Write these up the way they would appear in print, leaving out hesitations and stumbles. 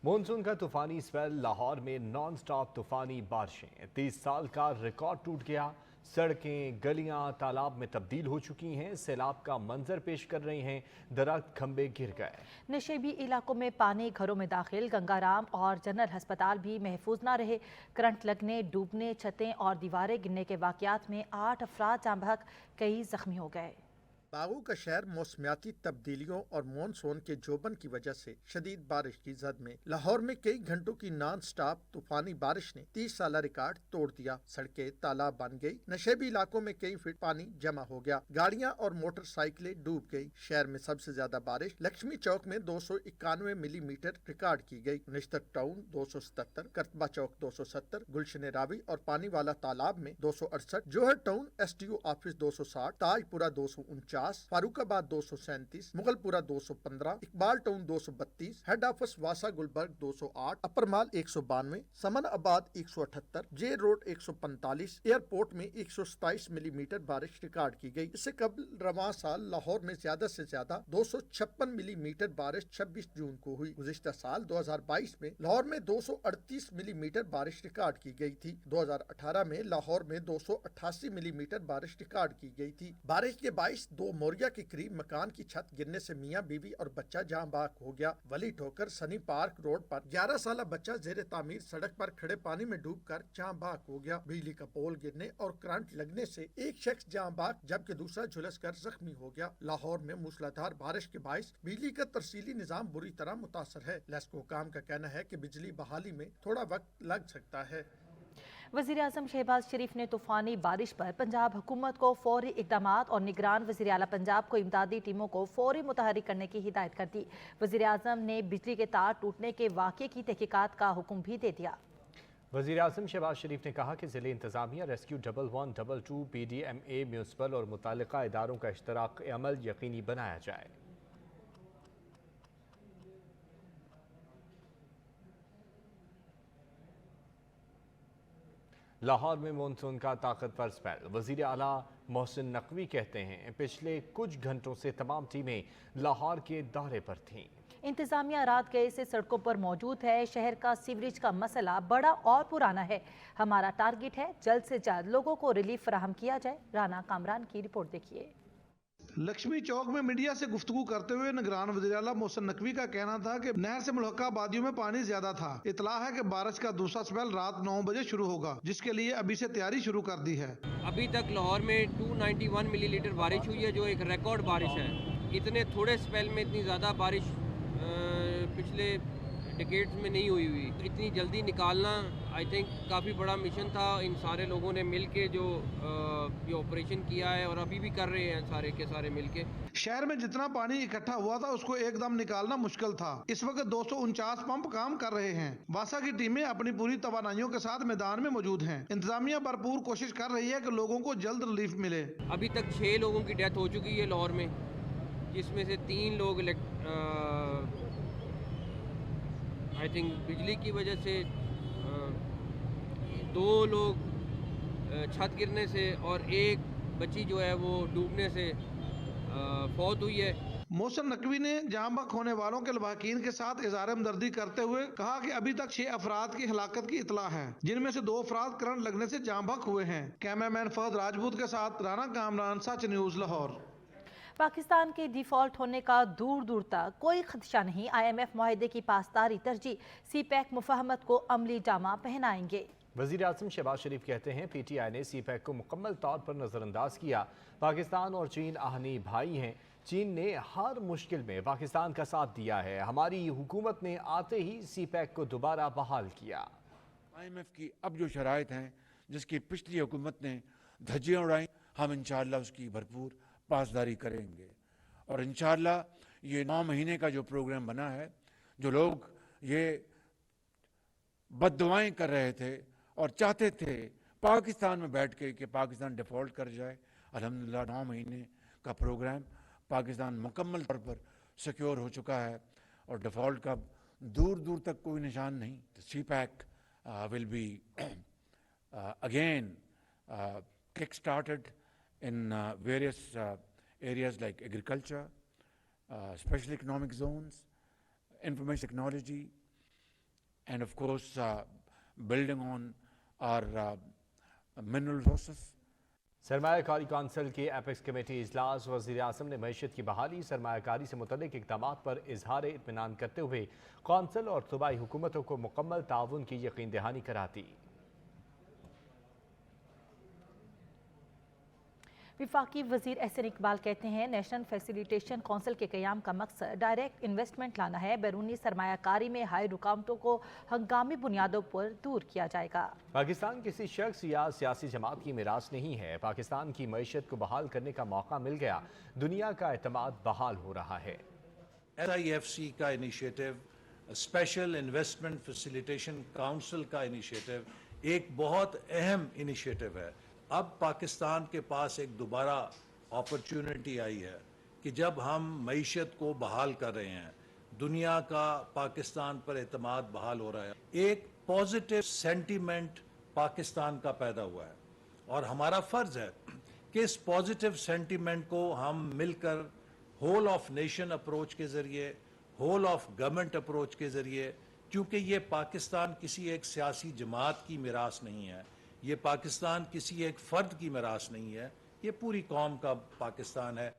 Monsoon का तूफानी spell, Lahore में नॉन स्टॉप तूफानी बारिशें, 30 साल का रिकॉर्ड टूट गया। सड़कें, गलियां तालाब में तब्दील हो चुकी हैं, सैलाब का मंजर पेश कर रही हैं, दरख्त खंबे गिर गए। नशेबी इलाकों में पानी घरों में दाखिल, गंगाराम और जनरल अस्पताल भी महफूज न रहे। करंट लगने, डूबने, छतें और दीवारें गिरने के वाकयात में 8 अफराद जाँ बहक, कई जख्मी हो गए। बागों का शहर मौसमियाती तब्दीलियों और मानसून के जोबन की वजह से शदीद बारिश की जद में। लाहौर में कई घंटों की नॉन स्टॉप तूफानी बारिश ने 30 साल रिकॉर्ड तोड़ दिया। सड़कें तालाब बन गई, नशेबी इलाकों में कई फीट पानी जमा हो गया, गाड़ियां और मोटरसाइकिलें डूब गई। शहर में सबसे ज्यादा बारिश लक्ष्मी चौक में 291 मिलीमीटर रिकॉर्ड की गई। निश्तर टाउन 277, करतबा चौक 270, गुलशन रावी और पानी वाला तालाब में 268, Johar town SDO office 260, Tajpura 249, Farooqabad 237, Mughalpura 215, Iqbal town 232, head office वासा Gulberg 208, upper mall 192, Samanabad 178, जे रोड 145, एयरपोर्ट में 127 मिलीमीटर बारिश रिकॉर्ड की गई। इससे कबल रवां साल लाहौर में ज्यादा से ज्यादा 256 मिलीमीटर बारिश 26 जून को हुई। गुज़िश्ता साल 2022 में लाहौर में 238 मिलीमीटर बारिश रिकॉर्ड की गई थी। 2018 में लाहौर में 288 मिलीमीटर बारिश रिकॉर्ड की गई थी। बारिश के बाईस दो मोरिया के करीब मकान की छत गिरने से मियां बीवी और बच्चा जाँ बाक हो गया। वली ठोकर सनी पार्क रोड पर 11 साल बच्चा जेर तामीर सड़क पर खड़े पानी में डूबकर जाँ बाक हो गया। बिजली का पोल गिरने और करंट लगने से एक शख्स जाँ बाक जबकि दूसरा झुलसकर जख्मी हो गया। लाहौर में मूसलाधार बारिश के बायस बिजली का तरसीली निजाम बुरी तरह मुतासर है। लेस्को काम का कहना है कि बिजली बहाली में थोड़ा वक्त लग सकता है। वज़ीर-ए-आज़म शहबाज शरीफ ने तूफानी बारिश पर पंजाब हुकूमत को फौरी इक़दामात और निगरान वज़ीर आला पंजाब को इमदादी टीमों को फौरी मुतहर्रिक करने की हिदायत कर दी। वज़ीर-ए-आज़म ने बिजली के तार टूटने के वाक़े की तहकीकात का हुक्म भी दे दिया। वज़ीर-ए-आज़म शहबाज शरीफ ने कहा कि ज़िले इंतज़ामिया रेस्क्यू 1122 PDMA म्यूनसिपल और मुतल्लिक़ा इदारों का इश्तराक अमल यकीनी बनाया जाए। लाहौर में मानसून का ताकतवर स्पेल, वज़ीर आला मोहसिन नकवी कहते हैं पिछले कुछ घंटों से तमाम टीमें लाहौर के दौरे पर थीं। इंतजामिया रात गए से सड़कों पर मौजूद है। शहर का सीवरेज का मसला बड़ा और पुराना है। हमारा टारगेट है जल्द से जल्द लोगों को रिलीफ फराहम किया जाए। राना कामरान की रिपोर्ट देखिए। लक्ष्मी चौक में मीडिया से गुफ्तगू करते हुए निगरान वज़ीर आला मोहसिन नकवी का कहना था कि नहर से मुल्हका आबादियों में पानी ज्यादा था। इतला है कि बारिश का दूसरा स्पेल रात 9 बजे शुरू होगा, जिसके लिए अभी से तैयारी शुरू कर दी है। अभी तक लाहौर में 291 मिलीलीटर बारिश हुई है, जो एक रिकॉर्ड बारिश है। इतने थोड़े स्पेल में इतनी ज़्यादा बारिश पिछले डिकेड्स में नहीं हुई। तो इतनी जल्दी निकालना आई थिंक काफ़ी बड़ा मिशन था। इन सारे लोगों ने मिल के जो ये ऑपरेशन किया है और अभी भी कर रहे हैं सारे के सारे मिल के। शहर में जितना पानी इकट्ठा हुआ था उसको एकदम निकालना मुश्किल था। इस वक्त 249 पंप काम कर रहे हैं। वासा की टीमें अपनी पूरी तवानाइयों के साथ मैदान में मौजूद हैं। इंतजामिया भरपूर कोशिश कर रही है कि लोगों को जल्द रिलीफ मिले। अभी तक 6 लोगों की डेथ हो चुकी है लाहौर में, जिसमें से 3 लोग आई थिंक बिजली की वजह से, 2 लोग छत गिरने से और एक बच्ची जो है वो डूबने से फौत हुई है। मोहसिन नकवी ने जाँ बहक होने वालों के लवाकिन के साथ इज़हार हमदर्दी करते हुए कहा कि अभी तक 6 अफराद की हलाकत की इतला है, जिनमें से 2 अफराद करंट लगने से जाँ बहक हुए हैं। कैमरामैन फहद राजपूत के साथ राना कामरान, सच न्यूज़ लाहौर। पाकिस्तान के डिफॉल्ट होने का दूर दूर तक कोई खदशा नहीं। IMF मुआहदे की पासदारी तरजीह, CPEC मुफाहमत को अमली जामा पहनाएंगे। वज़ीर-ए-आज़म शहबाज शरीफ कहते हैं PTI ने CPEC को मुकम्मल तौर पर नज़रअंदाज किया। पाकिस्तान और चीन आहनी भाई हैं। चीन ने हर मुश्किल में पाकिस्तान का साथ दिया है। हमारी हुकूमत ने आते ही CPEC को दोबारा बहाल किया। IMF की अब जो शराइत हैं, जिसकी पिछली हुकूमत ने धज्जियाँ उड़ाई, हम इंशाअल्लाह उसकी भरपूर पासदारी करेंगे। और इंशाअल्लाह ये 9 महीने का जो प्रोग्राम बना है, जो लोग ये बद्दुआएं कर रहे थे और चाहते थे पाकिस्तान में बैठ के कि पाकिस्तान डिफ़ॉल्ट कर जाए, अल्हम्दुलिल्लाह 9 महीने का प्रोग्राम पाकिस्तान मुकम्मल तौर पर सिक्योर हो चुका है और डिफ़ॉल्ट का दूर दूर तक कोई निशान नहीं। CPEC will be again kick started in various areas like agriculture, special economic zones, information technology, and of course building on our mineral resources. सरमायाकारी कौंसिल की एपेक्स कमेटी इजलास वज़ीर आज़म ने मईशत की बहाली सरमायाकारी से मुतल्लिक इक़दामात पर इजहार इत्मीनान करते हुए कौंसिल और सूबाई हुकूमतों को मुकम्मल ताउन की यकीन दहानी कराती। वफाकी वजीर एहसन इकबाल कहते हैं नेशनल फैसिलिटेशन काउंसिल के क़याम का मकसद डायरेक्ट इन्वेस्टमेंट लाना है। बैरूनी सरमायाकारी में हाई रुकावटों को हंगामी बुनियादों पर दूर किया जाएगा। पाकिस्तान किसी शख्स या सियासी जमात की मीरास नहीं है। पाकिस्तान की मईशत को बहाल करने का मौका मिल गया, दुनिया का एतमाद बहाल हो रहा है। SIFC का initiative, special investment facilitation council का इनिशिएटिव एक बहुत अहम इनिशिएटिव है। अब पाकिस्तान के पास एक दोबारा अपॉर्चुनिटी आई है कि जब हम मईशत को बहाल कर रहे हैं, दुनिया का पाकिस्तान पर एतमाद बहाल हो रहा है, एक पॉजिटिव सेंटीमेंट पाकिस्तान का पैदा हुआ है और हमारा फर्ज है कि इस पॉजिटिव सेंटीमेंट को हम मिलकर होल ऑफ नेशन अप्रोच के ज़रिए, होल ऑफ गवर्नमेंट अप्रोच के ज़रिए, क्योंकि ये पाकिस्तान किसी एक सियासी जमात की मीरास नहीं है, ये पाकिस्तान किसी एक फ़र्द की मीरास नहीं है, ये पूरी कौम का पाकिस्तान है।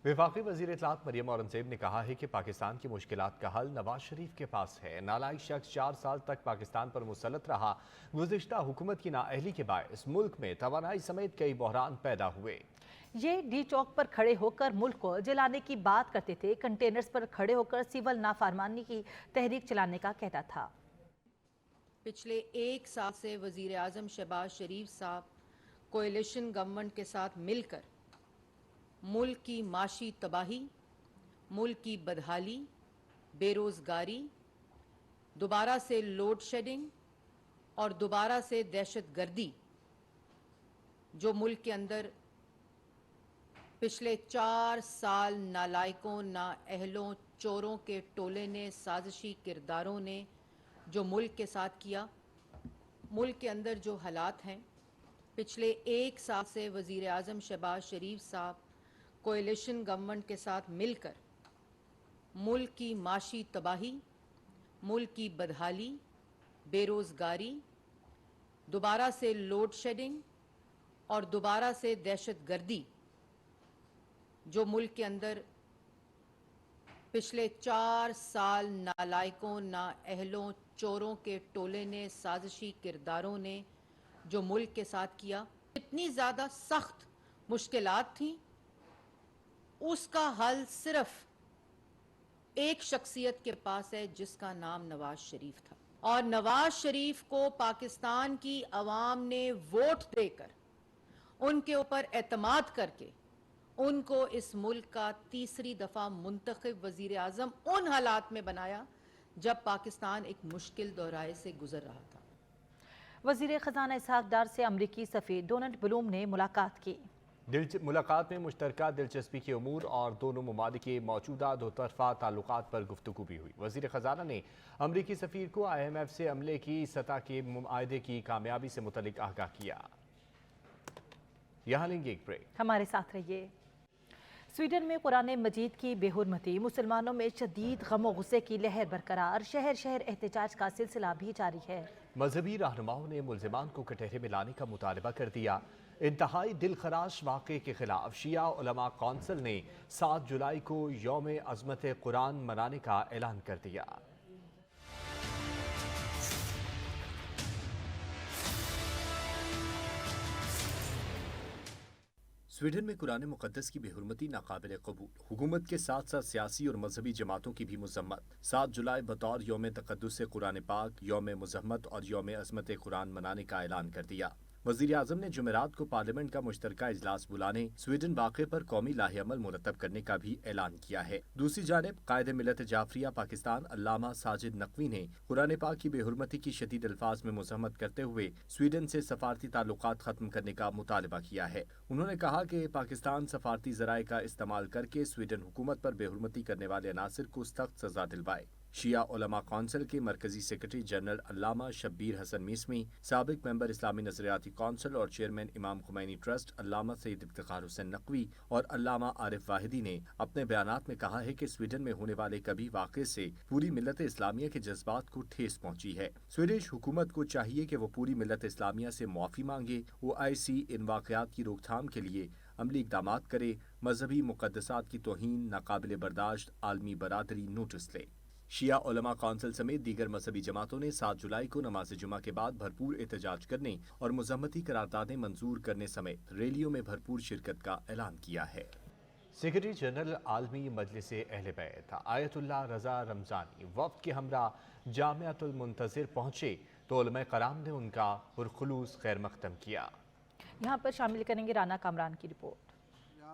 वफाकी वज़ीर इत्तलात मरियम औरंगज़ेब ने कहा है कि पाकिस्तान की मुश्किलात का हल नवाज शरीफ के पास है। नालायक शख्स 4 साल तक पाकिस्तान पर मुसल्लत रहा। गुज़िश्ता हुकूमत की नाअहली के बायस मुल्क में तवानाई समेत कई बहरान पैदा हुए। ये डी चौक पर खड़े होकर मुल्क को जलाने की बात करते थे, कंटेनर्स पर खड़े होकर सिविल नाफरमानी की तहरीक चलाने का कहता था। पिछले 1 साल से वज़ीर आज़म शहबाज शरीफ साहब कोएलिशन गवर्नमेंट के साथ मिलकर मुल्क की माशी तबाही, मुल्क की बदहाली, बेरोज़गारी, दोबारा से लोड शेडिंग और दोबारा से दहशत गर्दी जो मुल्क के अंदर पिछले 4 साल नालायकों, नाअहलों, चोरों के टोले ने, साजिशी किरदारों ने जो मुल्क के साथ किया, मुल्क के अंदर जो हालात हैं, पिछले 1 साल से वज़ीर आज़म शहबाज शरीफ साहब कोएलिशन गवर्नमेंट के साथ मिलकर मुल्क की माशी तबाही, मुल्क की बदहाली, बेरोज़गारी, दोबारा से लोड शेडिंग और दोबारा से दहशत गर्दी जो मुल्क के अंदर पिछले 4 साल नालायकों, नाअहलों, चोरों के टोले ने, साजिशी किरदारों ने जो मुल्क के साथ किया, इतनी ज़्यादा सख्त मुश्किलात थीं, उसका हल सिर्फ एक शख्सियत के पास है जिसका नाम नवाज शरीफ था। और नवाज शरीफ को पाकिस्तान की अवाम ने वोट देकर, उनके ऊपर एतमाद करके, उनको इस मुल्क का तीसरी दफ़ा मुंतखब वज़ीर आज़म उन हालात में बनाया जब पाकिस्तान एक मुश्किल दौराए से गुजर रहा था। वज़ीर ख़ज़ाना इसहाक़ डार से अमरीकी सफ़ीर डोनाल्ड ब्लूम ने मुलाकात की। मुलाकात में मुश्तरका दिलचस्पी के उमूर और दोनों ममालिक के मौजूदा दो तरफ़ा ताल्लुकात पर गुफ्तगू भी हुई। वज़ीर ख़ज़ाना ने अमरीकी सफ़ीर को IMF से अमले की सतह के मुआहदे की कामयाबी से मुतल्लिक आगाह किया। यहाँ लेंगे एक ब्रेक, हमारे साथ रहिए। स्वीडन में कुरान मजीद की बेहुरमती, मुसलमानों में शदीद गम और गुस्से की लहर बरकरार, शहर शहर एहतजाज का सिलसिला भी जारी है। मजहबी रहनुमाओं ने मुल्जिमान को कटहरे में लाने का मुतालबा कर दिया। इंतहाई दिलखराश वाक़े के खिलाफ शिया उलमा कौंसिल ने 7 जुलाई को यौम अज़मत कुरान मनाने का ऐलान कर दिया। स्वीडन में कुरान मुक़द्दस की बेहुरमती नाकाबिल कबूल, हुकूमत के साथ साथ सियासी और मजहबी जमातों की भी मज़म्मत। 7 जुलाई बतौर यौम तक़द्दुस कुरान पाक, यौम मुज़म्मत और यौम अज़मत कुरान मनाने का ऐलान कर दिया। वज़ीर आज़म ने जुमेरात को पार्लियामेंट का मुश्तरका इजलास बुलाने, स्वीडन वाक़े पर कौमी लाहे-अमल मुरतब करने का भी ऐलान किया है। दूसरी जानिब कायदे मिलत जाफरिया पाकिस्तान अल्लामा साजिद नकवी ने कुरान पाक की बेहुरमती की शदीद अल्फाज में मुज़म्मत करते हुए स्वीडन से सफारती ताल्लुकात ख़त्म करने का मुतालबा किया है। उन्होंने कहा कि पाकिस्तान सफारती ज़राए का इस्तेमाल करके स्वीडन हुकूमत पर बेहुरमती करने वाले अनासिर को सख्त सज़ा दिलवाए। शिया उलमा कौंसिल के मरकजी सेक्रेटरी जनरल अल्लामा शब्बीर हसन मीसमी, साबिक मेंबर इस्लामी नजरियाती कौंसिल और चेयरमैन इमाम खुमैनी ट्रस्ट अल्लामा सैयद इफ्तिखार हुसैन नकवी और अल्लामा आरिफ वाहिदी ने अपने बयानात में कहा है कि स्वीडन में होने वाले कभी वाक़े से पूरी मिल्लत इस्लामिया के जज्बात को ठेस पहुंची है। स्वीडिश हुकूमत को चाहिए कि वो पूरी मिल्लत इस्लामिया से मुआफ़ी मांगे। OIC इन वाक़यात की रोकथाम के लिए अमली इक़दाम करे, मजहबी मुक़द्दसात की तौहीन नाकाबिल बर्दाश्त आलमी बरादरी नोटिस ले। शिया उलमा कौंसिल समेत दीगर मजहबी जमातों ने 7 जुलाई को नमाज जुमा के बाद भरपूर एहतजाज करने और मुज़म्मती करारदादें मंजूर करने समेत रैलियों में भरपूर शिरकत का ऐलान किया है। सेक्रेटरी जनरल आलमी मजलिस अहले बैत आयतुल्लाह रज़ा रमज़ानी वफ़द के हमरा जामिअतुल मुंतज़िर पहुँचे तो उलमा कराम ने उनका पुरखुलूस खैर मक़दम किया। यहाँ पर शामिल करेंगे राना कामरान की रिपोर्ट।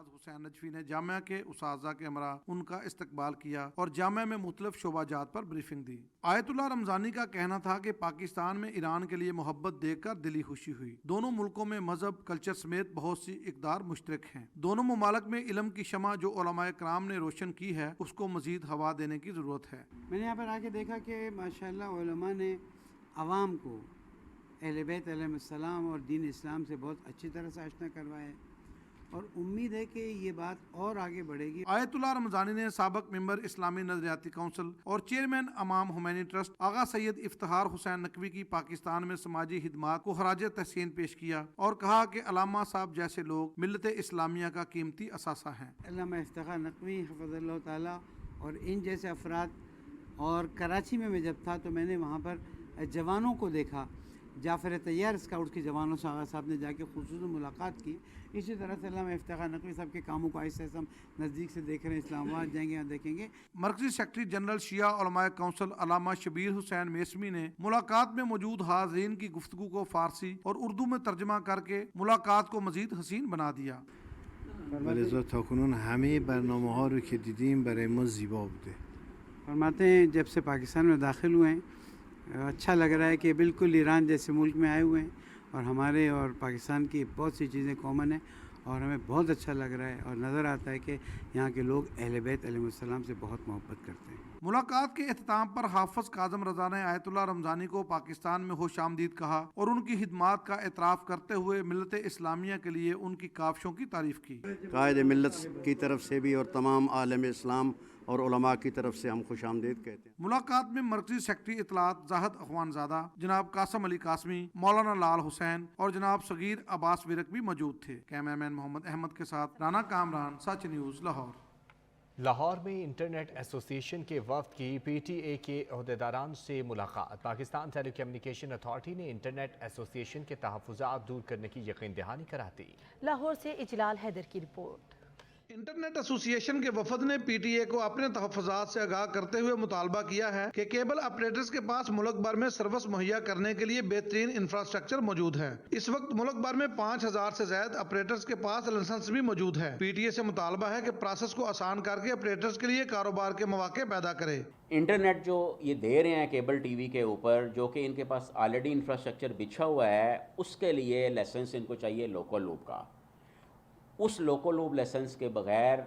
हुसैन नजफी ने जामिया के उसाज़ा के हमरा उनका इस्तकबाल किया और जामिया में मुख्तलिफ शोबाजात पर ब्रीफिंग दी। आयतुल्लाह रमज़ानी का कहना था कि पाकिस्तान में ईरान के लिए मोहब्बत देखकर दिली खुशी हुई। दोनों मुल्कों में मजहब, कल्चर समेत बहुत सी इक़दार मुश्तरक हैं। दोनों ममालिक में इल्म की शमा जो उलमाए कराम ने रोशन की है उसको मजीद हवा देने की ज़रूरत है। मैंने यहाँ पर आके देखा कि माशाअल्लाह उलमा ने अवाम को अहले बैत अलैहिस्सलाम और दीन इस्लाम से बहुत अच्छी तरह से आशना करवाया है और उम्मीद है कि ये बात और आगे बढ़ेगी। आयतुल्लाह रमज़ानी ने साबिक मेंबर इस्लामी नजरियाती कौंसिल और चेयरमैन इमाम खुमैनी ट्रस्ट आगा सैयद इफ्तिखार हुसैन नकवी की पाकिस्तान में समाजी खिदमात को खराज तहसीन पेश किया और कहा कि अल्लामा साहब जैसे लोग मिल्लत इस्लामिया का कीमती असासा हैं। अल्लामा इफ्तिखार नकवी हफ़ज़ल्लाहु ताला और इन जैसे अफराद, और कराची में मैं जब था तो मैंने वहाँ पर जवानों को देखा। जाफ़र तैयार स्काउट के जवानों से आगा साहब ने जाके खुसूस मुलाकात की। इसी तरह से अल्लामा इफ्तिखार नकवी साहब के कामों को ऐसे हम नज़दीक से देख रहे हैं। इस्लामाबाद जाएंगे और देखेंगे। मरकजी सेक्रेटरी जनरल शिया उलमाए कौंसिल अल्लामा शब्बीर हुसैन मेसमी ने मुलाकात में मौजूद हाज़रीन की गुफ्तगू को फ़ारसी और उर्दू में तर्जमा करके मुलाकात को मज़ीद हसीन बना दिया। फरमाते हैं जब से पाकिस्तान में दाखिल हुए हैं अच्छा लग रहा है कि बिल्कुल ईरान जैसे मुल्क में आए हुए हैं और हमारे और पाकिस्तान की बहुत सी चीज़ें कॉमन हैं और हमें बहुत अच्छा लग रहा है और नज़र आता है कि यहाँ के लोग अहले बैत अलैहिस्सलाम से बहुत मोहब्बत करते हैं। मुलाकात के अख्ताम पर हाफिज काज़म रज़ा ने आयतुल्लाह रमज़ानी को पाकिस्तान में खुश आमदीद कहा और उनकी खिदमात का एतराफ़ करते हुए मिल्लत इस्लामिया के लिए उनकी काविशों की तारीफ़ की। कायद मिल्लत की तरफ से भी और तमाम आलम इस्लाम और उलमा की तरफ से हम खुश आमदीद कहते हैं। मुलाकात में मरकजी सेक्रेटरी इतलात जाहिद अखवानज़ादा, जनाब कासम अली कासमी, मौलाना लाल हुसैन और जनाब सगीर अब्बास विरक भी मौजूद थे। कैमरामैन मोहम्मद अहमद के साथ राना कामरान, सच न्यूज़, लाहौर। लाहौर में इंटरनेट एसोसिएशन के वफ़द की PTA के अहदेदारान से मुलाकात। पाकिस्तान टेली कम्युनिकेशन अथॉरिटी ने इंटरनेट एसोसिएशन के तहफ़्फ़ुज़ात दूर करने की यकीन दहानी कराती। लाहौर से इजलाल हैदर की रिपोर्ट। इंटरनेट एसोसिएशन के वफद ने PTA को अपने तहफ़्फ़ुज़ात से आगाह करते हुए मुतालबा किया है कि केबल ऑपरेटर्स के पास मुल्क भर में सर्विस मुहैया करने के लिए बेहतरीन इंफ्रास्ट्रक्चर मौजूद है। इस वक्त मुल्क भर में 5000 से ज्यादा ऑपरेटर्स के पास लाइसेंस भी मौजूद है। PTA से मुतालबा है कि प्रोसेस को आसान करके ऑपरेटर्स के लिए कारोबार के मौके पैदा करे। इंटरनेट जो ये दे रहे हैं केबल टीवी के ऊपर, जो कि इनके पास ऑलरेडी इंफ्रास्ट्रक्चर बिछा हुआ है, उसके लिए लाइसेंस इनको चाहिए लोकल लूप का। उस लोकल लूप लाइसेंस के बगैर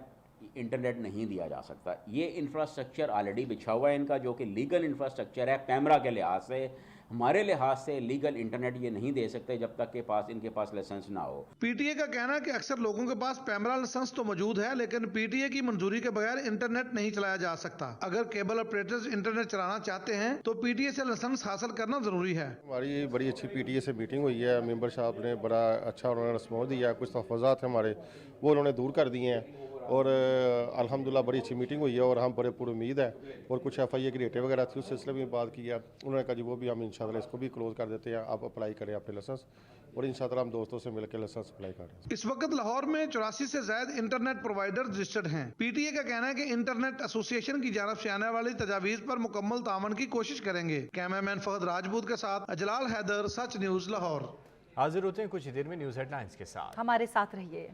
इंटरनेट नहीं दिया जा सकता। ये इंफ्रास्ट्रक्चर ऑलरेडी बिछा हुआ है इनका, जो कि लीगल इंफ्रास्ट्रक्चर है। कैमरा के लिहाज से, हमारे लिहाज से लीगल इंटरनेट ये नहीं दे सकते जब तक के इनके पास लाइसेंस ना हो। PTA का कहना है कि अक्सर लोगों के पास पैमरा लाइसेंस तो मौजूद है, लेकिन PTA की मंजूरी के बगैर इंटरनेट नहीं चलाया जा सकता। अगर केबल ऑपरेटर्स इंटरनेट चलाना चाहते हैं तो PTA से लाइसेंस हासिल करना जरूरी है। हमारी बड़ी अच्छी PTA से मीटिंग हुई है। मेंबर साहब ने बड़ा अच्छा उन्होंने रिस्पॉन्स दिया। कुछ तहफ़्फ़ुज़ात हैं हमारे, वो उन्होंने दूर कर दिए हैं और अल्हम्दुलिल्लाह बड़ी अच्छी मीटिंग हुई है और हम बड़े पूरी उम्मीद है। और कुछ FIA की डेटें वगैरह थी, उस सिलसिले में बात किया। उन्होंने कहा जी वो भी हम इंशाल्लाह इसको भी क्लोज कर देते हैं, आप अप्लाई करें अपने लाइसेंस, और इंशाल्लाह हम दोस्तों से मिलकर लाइसेंस अप्लाई कर रहे हैं। इस वक्त लाहौर में 84 से ज्यादा इंटरनेट प्रोवाइडर रजिस्टर्ड हैं। PTA का कहना है कि इंटरनेट एसोसिएशन की जानब से आने वाली तजावीज़ पर मुकम्मल तावन की कोशिश करेंगे। कैमरामैन फहद राजपूत के साथ इजलाल हैदर, सच न्यूज़, लाहौर। हाजिर होते हैं कुछ ही देर में न्यूज़ हेडलाइंस के साथ। हमारे साथ रहिए।